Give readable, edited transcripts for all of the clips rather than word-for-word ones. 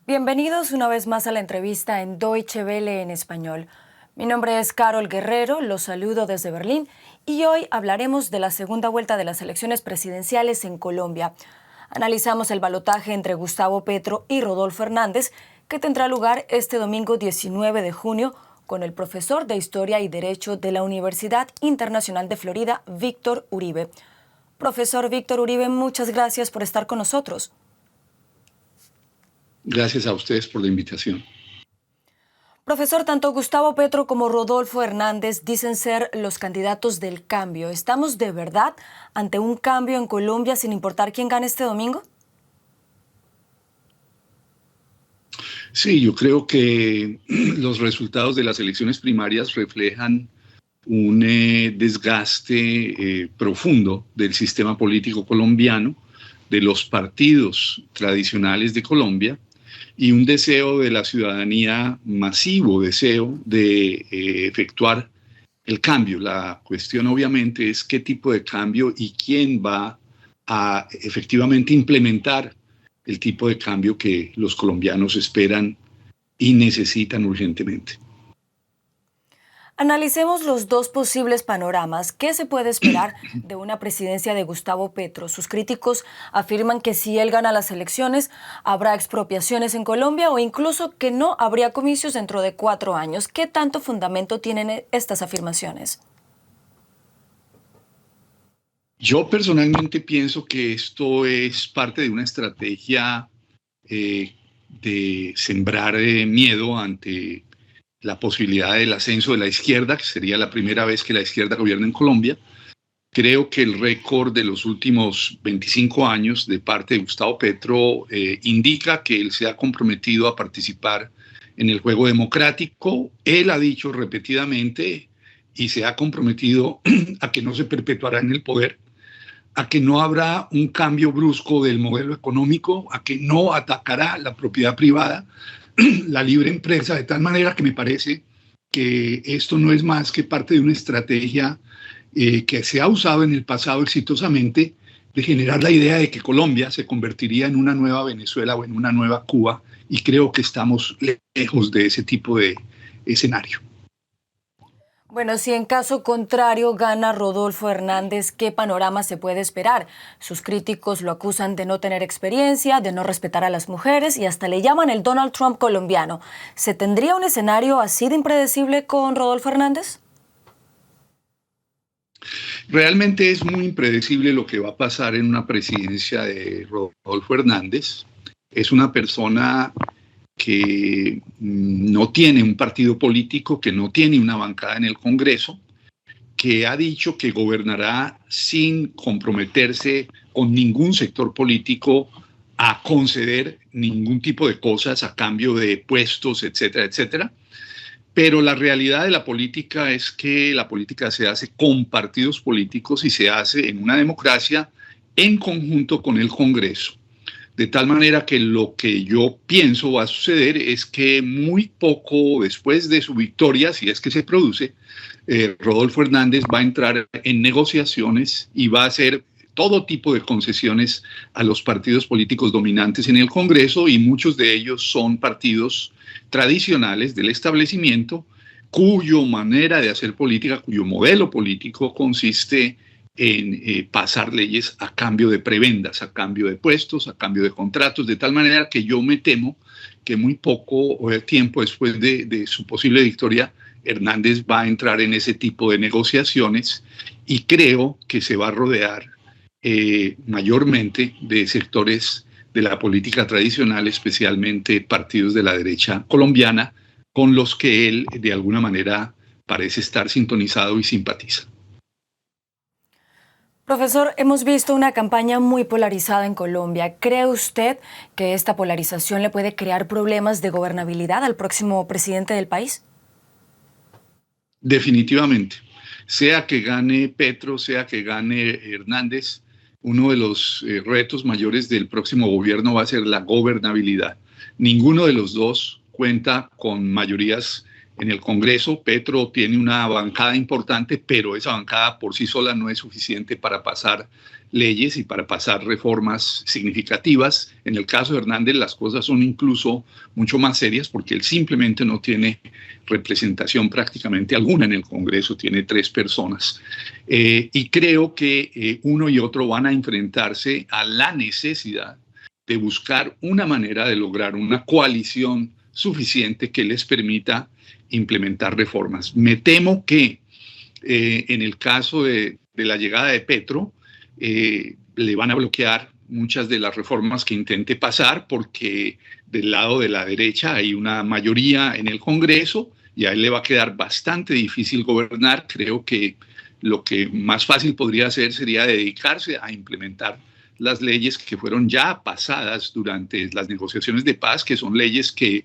Bienvenidos una vez más a la entrevista en Deutsche Welle en español. Mi nombre es Carol Guerrero, los saludo desde Berlín y hoy hablaremos de la segunda vuelta de las elecciones presidenciales en Colombia. Analizamos el balotaje entre Gustavo Petro y Rodolfo Hernández, que tendrá lugar este domingo 19 de junio con el profesor de Historia y Derecho de la Universidad Internacional de Florida, Víctor Uribe. Profesor Víctor Uribe, muchas gracias por estar con nosotros. Gracias a ustedes por la invitación. Profesor, tanto Gustavo Petro como Rodolfo Hernández dicen ser los candidatos del cambio. ¿Estamos de verdad ante un cambio en Colombia sin importar quién gane este domingo? Sí, yo creo que los resultados de las elecciones primarias reflejan un desgaste profundo del sistema político colombiano, de los partidos tradicionales de Colombia, y un deseo de la ciudadanía, masivo deseo de efectuar el cambio. La cuestión obviamente es qué tipo de cambio y quién va a efectivamente implementar el tipo de cambio que los colombianos esperan y necesitan urgentemente. Analicemos los dos posibles panoramas. ¿Qué se puede esperar de una presidencia de Gustavo Petro? Sus críticos afirman que si él gana las elecciones, habrá expropiaciones en Colombia o incluso que no habría comicios dentro de 4 años. ¿Qué tanto fundamento tienen estas afirmaciones? Yo personalmente pienso que esto es parte de una estrategia de sembrar miedo ante la posibilidad del ascenso de la izquierda, que sería la primera vez que la izquierda gobierna en Colombia. Creo que el récord de los últimos 25 años de parte de Gustavo Petro indica que él se ha comprometido a participar en el juego democrático. Él ha dicho repetidamente y se ha comprometido a que no se perpetuará en el poder, a que no habrá un cambio brusco del modelo económico, a que no atacará la propiedad privada, la libre empresa, de tal manera que me parece que esto no es más que parte de una estrategia que se ha usado en el pasado exitosamente de generar la idea de que Colombia se convertiría en una nueva Venezuela o en una nueva Cuba, y creo que estamos lejos de ese tipo de escenario. Bueno, si en caso contrario gana Rodolfo Hernández, ¿qué panorama se puede esperar? Sus críticos lo acusan de no tener experiencia, de no respetar a las mujeres y hasta le llaman el Donald Trump colombiano. ¿Se tendría un escenario así de impredecible con Rodolfo Hernández? Realmente es muy impredecible lo que va a pasar en una presidencia de Rodolfo Hernández. Es una persona que no tiene un partido político, que no tiene una bancada en el Congreso, que ha dicho que gobernará sin comprometerse con ningún sector político a conceder ningún tipo de cosas a cambio de puestos, etcétera, etcétera. Pero la realidad de la política es que la política se hace con partidos políticos y se hace en una democracia en conjunto con el Congreso. De tal manera que lo que yo pienso va a suceder es que muy poco después de su victoria, si es que se produce, Rodolfo Hernández va a entrar en negociaciones y va a hacer todo tipo de concesiones a los partidos políticos dominantes en el Congreso, y muchos de ellos son partidos tradicionales del establecimiento cuyo manera de hacer política, cuyo modelo político consiste en pasar leyes a cambio de prebendas, a cambio de puestos, a cambio de contratos, de tal manera que yo me temo que muy poco tiempo después de su posible victoria, Hernández va a entrar en ese tipo de negociaciones, y creo que se va a rodear mayormente de sectores de la política tradicional, especialmente partidos de la derecha colombiana, con los que él de alguna manera parece estar sintonizado y simpatiza. Profesor, hemos visto una campaña muy polarizada en Colombia. ¿Cree usted que esta polarización le puede crear problemas de gobernabilidad al próximo presidente del país? Definitivamente. Sea que gane Petro, sea que gane Hernández, uno de los retos mayores del próximo gobierno va a ser la gobernabilidad. Ninguno de los dos cuenta con mayorías En el Congreso, Petro tiene una bancada importante, pero esa bancada por sí sola no es suficiente para pasar leyes y para pasar reformas significativas. En el caso de Hernández, las cosas son incluso mucho más serias porque él simplemente no tiene representación prácticamente alguna en el Congreso, tiene 3 personas. Y creo que uno y otro van a enfrentarse a la necesidad de buscar una manera de lograr una coalición suficiente que les permita implementar reformas. Me temo que en el caso de la llegada de Petro, le van a bloquear muchas de las reformas que intente pasar porque del lado de la derecha hay una mayoría en el Congreso y a él le va a quedar bastante difícil gobernar. Creo que lo que más fácil podría hacer sería dedicarse a implementar las leyes que fueron ya pasadas durante las negociaciones de paz, que son leyes que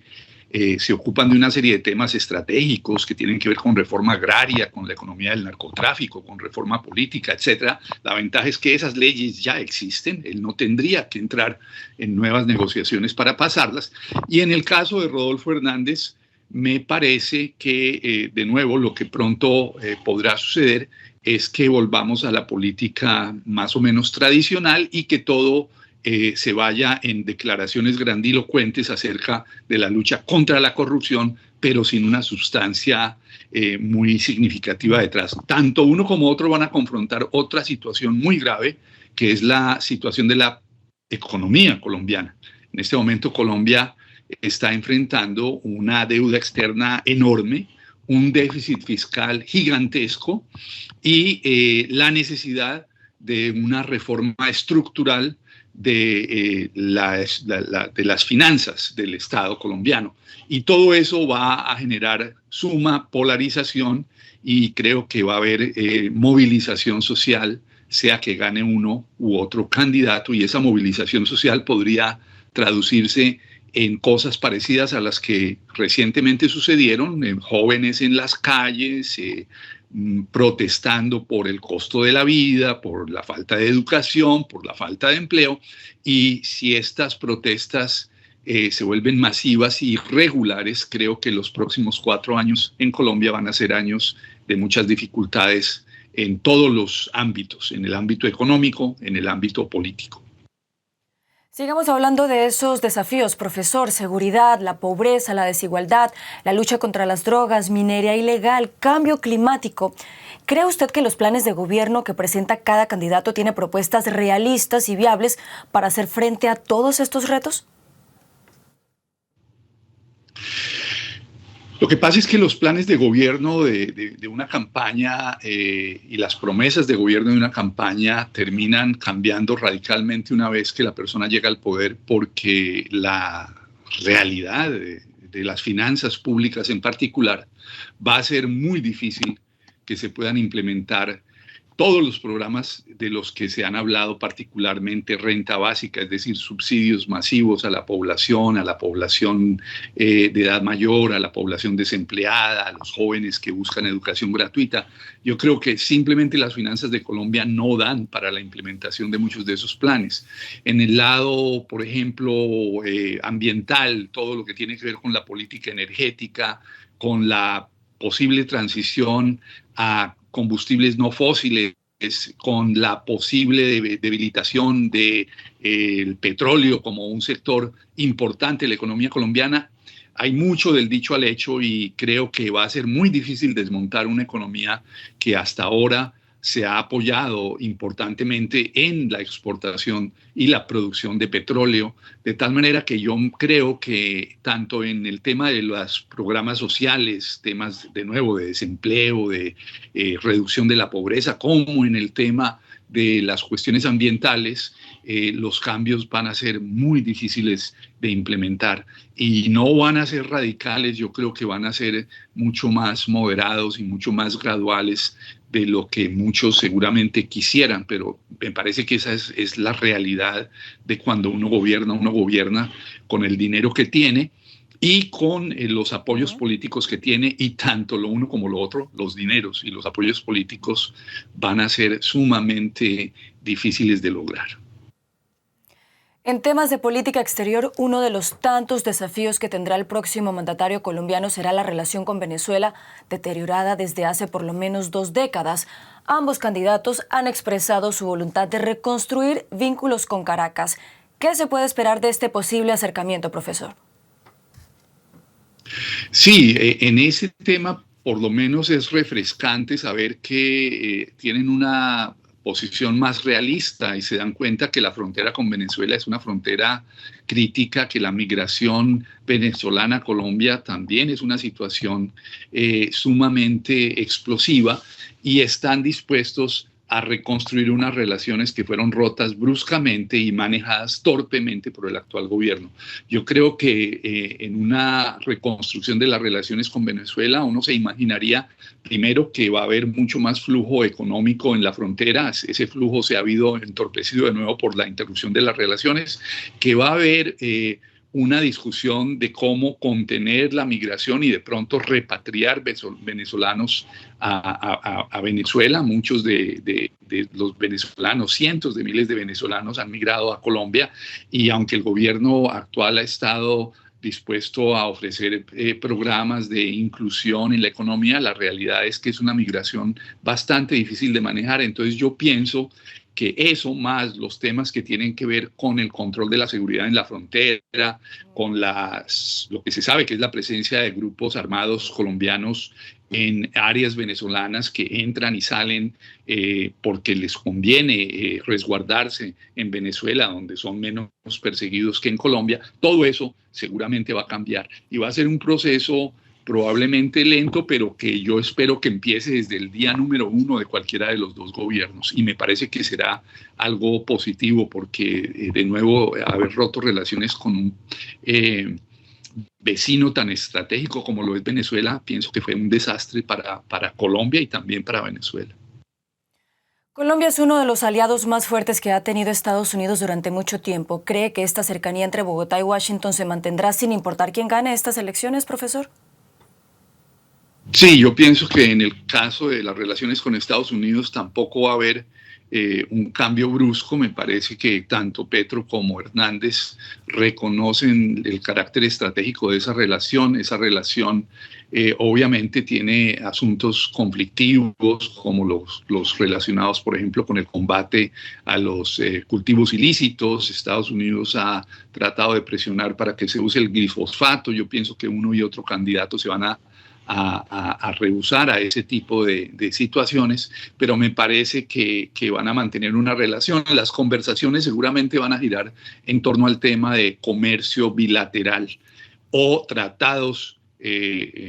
se ocupan de una serie de temas estratégicos que tienen que ver con reforma agraria, con la economía del narcotráfico, con reforma política, etcétera. La ventaja es que esas leyes ya existen, él no tendría que entrar en nuevas negociaciones para pasarlas. Y en el caso de Rodolfo Hernández, me parece que, de nuevo, lo que pronto podrá suceder es que volvamos a la política más o menos tradicional y que todo se vaya en declaraciones grandilocuentes acerca de la lucha contra la corrupción, pero sin una sustancia muy significativa detrás. Tanto uno como otro van a confrontar otra situación muy grave, que es la situación de la economía colombiana. En este momento Colombia está enfrentando una deuda externa enorme, un déficit fiscal gigantesco y la necesidad de una reforma estructural de las finanzas del Estado colombiano. Y todo eso va a generar suma polarización y creo que va a haber movilización social, sea que gane uno u otro candidato, y esa movilización social podría traducirse en cosas parecidas a las que recientemente sucedieron, jóvenes en las calles, protestando por el costo de la vida, por la falta de educación, por la falta de empleo. Y si estas protestas se vuelven masivas y regulares, creo que los próximos 4 años en Colombia van a ser años de muchas dificultades en todos los ámbitos, en el ámbito económico, en el ámbito político. Sigamos hablando de esos desafíos, profesor: seguridad, la pobreza, la desigualdad, la lucha contra las drogas, minería ilegal, cambio climático. ¿Cree usted que los planes de gobierno que presenta cada candidato tienen propuestas realistas y viables para hacer frente a todos estos retos? Lo que pasa es que los planes de gobierno de una campaña y las promesas de gobierno de una campaña terminan cambiando radicalmente una vez que la persona llega al poder, porque la realidad de las finanzas públicas en particular va a ser muy difícil que se puedan implementar todos los programas de los que se han hablado, particularmente renta básica, es decir, subsidios masivos a la población de edad mayor, a la población desempleada, a los jóvenes que buscan educación gratuita. Yo creo que simplemente las finanzas de Colombia no dan para la implementación de muchos de esos planes. En el lado, por ejemplo, ambiental, todo lo que tiene que ver con la política energética, con la posible transición a combustibles no fósiles, con la posible debilitación del petróleo como un sector importante de la economía colombiana. Hay mucho del dicho al hecho y creo que va a ser muy difícil desmontar una economía que hasta ahora se ha apoyado importantemente en la exportación y la producción de petróleo, de tal manera que yo creo que tanto en el tema de los programas sociales, temas de nuevo de desempleo, de reducción de la pobreza, como en el tema de las cuestiones ambientales, los cambios van a ser muy difíciles de implementar y no van a ser radicales. Yo creo que van a ser mucho más moderados y mucho más graduales de lo que muchos seguramente quisieran, pero me parece que esa es la realidad de cuando uno gobierna con el dinero que tiene y con los apoyos políticos que tiene, y tanto lo uno como lo otro, los dineros y los apoyos políticos van a ser sumamente difíciles de lograr. En temas de política exterior, uno de los tantos desafíos que tendrá el próximo mandatario colombiano será la relación con Venezuela, deteriorada desde hace por lo menos 2 décadas. Ambos candidatos han expresado su voluntad de reconstruir vínculos con Caracas. ¿Qué se puede esperar de este posible acercamiento, profesor? Sí, en ese tema por lo menos es refrescante saber que tienen una posición más realista y se dan cuenta que la frontera con Venezuela es una frontera crítica, que la migración venezolana a Colombia también es una situación sumamente explosiva y están dispuestos a reconstruir unas relaciones que fueron rotas bruscamente y manejadas torpemente por el actual gobierno. Yo creo que en una reconstrucción de las relaciones con Venezuela uno se imaginaría primero que va a haber mucho más flujo económico en la frontera, ese flujo se ha habido entorpecido de nuevo por la interrupción de las relaciones, que va a haber una discusión de cómo contener la migración y de pronto repatriar venezolanos a Venezuela. Muchos de los venezolanos, cientos de miles de venezolanos han migrado a Colombia y aunque el gobierno actual ha estado dispuesto a ofrecer programas de inclusión en la economía, la realidad es que es una migración bastante difícil de manejar. Entonces yo pienso que eso más los temas que tienen que ver con el control de la seguridad en la frontera, con lo que se sabe que es la presencia de grupos armados colombianos en áreas venezolanas que entran y salen porque les conviene resguardarse en Venezuela, donde son menos perseguidos que en Colombia, todo eso seguramente va a cambiar y va a ser un proceso probablemente lento, pero que yo espero que empiece desde el día número 1 de cualquiera de los dos gobiernos. Y me parece que será algo positivo porque, de nuevo, haber roto relaciones con un vecino tan estratégico como lo es Venezuela, pienso que fue un desastre para Colombia y también para Venezuela. Colombia es uno de los aliados más fuertes que ha tenido Estados Unidos durante mucho tiempo. ¿Cree que esta cercanía entre Bogotá y Washington se mantendrá sin importar quién gane estas elecciones, profesor? Sí, yo pienso que en el caso de las relaciones con Estados Unidos tampoco va a haber un cambio brusco. Me parece que tanto Petro como Hernández reconocen el carácter estratégico de esa relación. Esa relación obviamente tiene asuntos conflictivos como los relacionados, por ejemplo, con el combate a los cultivos ilícitos. Estados Unidos ha tratado de presionar para que se use el glifosfato. Yo pienso que uno y otro candidato se van a rehusar a ese tipo de situaciones, pero me parece que van a mantener una relación. Las conversaciones seguramente van a girar en torno al tema de comercio bilateral o tratados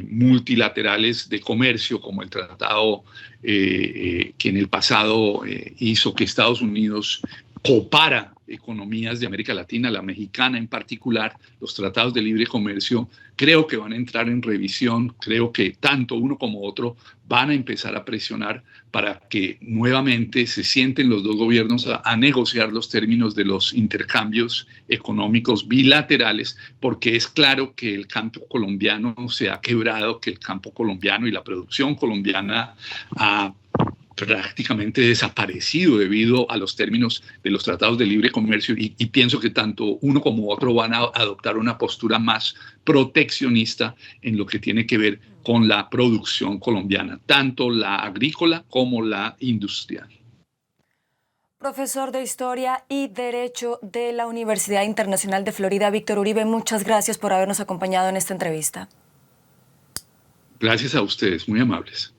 multilaterales de comercio, como el tratado que en el pasado hizo que Estados Unidos copara economías de América Latina, la mexicana en particular. Los tratados de libre comercio creo que van a entrar en revisión, creo que tanto uno como otro van a empezar a presionar para que nuevamente se sienten los dos gobiernos a negociar los términos de los intercambios económicos bilaterales, porque es claro que el campo colombiano se ha quebrado, que el campo colombiano y la producción colombiana ha prácticamente desaparecido debido a los términos de los tratados de libre comercio y pienso que tanto uno como otro van a adoptar una postura más proteccionista en lo que tiene que ver con la producción colombiana, tanto la agrícola como la industrial. Profesor de Historia y Derecho de la Universidad Internacional de Florida, Víctor Uribe, muchas gracias por habernos acompañado en esta entrevista. Gracias a ustedes, muy amables.